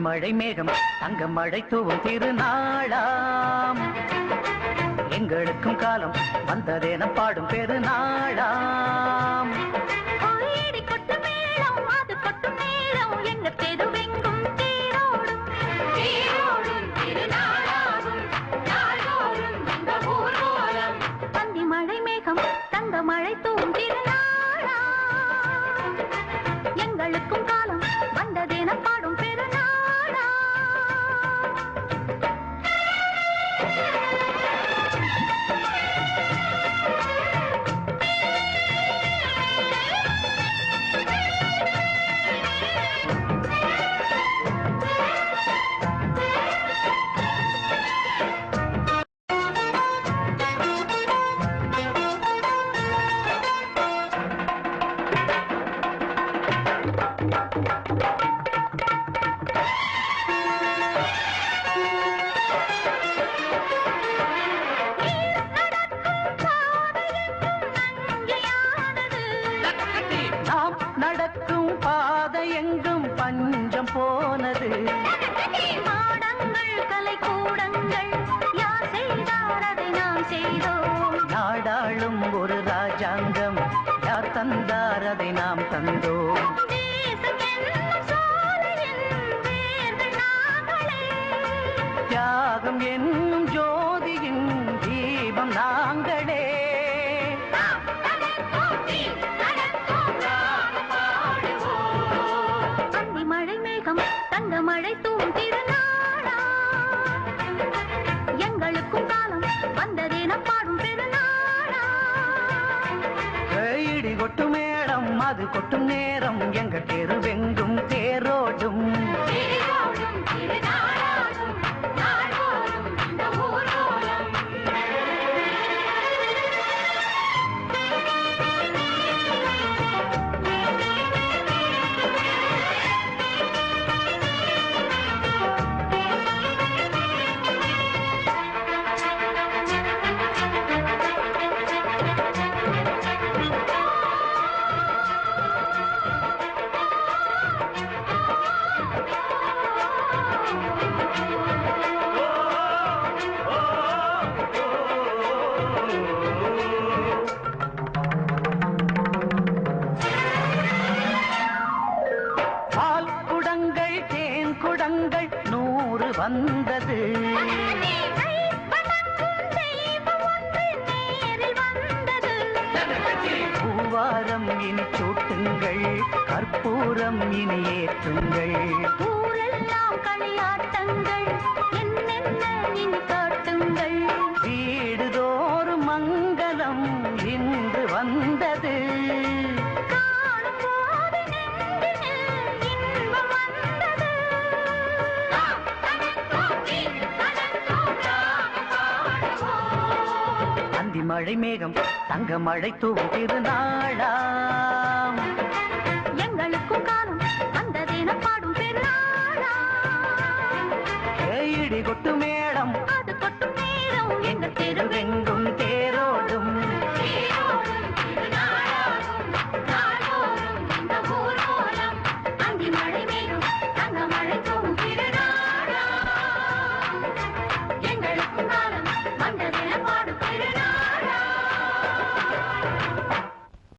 மழை மேகம் தங்க மழை தூவும் திருநாளாம் எங்களுக்கும் காலம் வந்ததென பாடும் பெருநாளாம் மழை மேகம் தங்க மழை தூவும் திருநாளா எங்களுக்கும் காலம் வந்ததென பாடும் பெருநாளா நடக்கும் பாதை எங்கும் பஞ்சம் போனது மாடங்கள் கலை கூடங்கள் யார் செய்தார் அதை நாம் செய்தோம் நாடாளும் ஒரு ராஜாங்கம் யார் தந்தார் அதை நாம் தந்தோம் தியாகம் என்னும் ஜோதியின் தீபம் நாங்களே மழை மேகம் தங்க மழை தூவும் திருநாளா எங்களுக்கும் காலம் வந்ததென பாடும் பெருநாளா இடி கொட்டும் மேளம் அது கொட்டும் நேரம் எங்க தெருவெங்கும் தேரோடும் குடங்கள் 100 வந்தது பூவாரம் இனி சூட்டுங்கள் கற்பூரம் இனி ஏற்றுங்கள் ஊரெல்லாம் களியாட்டங்கள் என்னென்ன இனி காட்டுங்கள் வீடுதோறும் மங்களம் இன்று வந்தது மழை மேகம் தங்க மழை தூவும் திருநாளாம் எங்களுக்கும் காலம் வந்ததென பாடும் பெருநாளா இடி கொட்டு மேளம்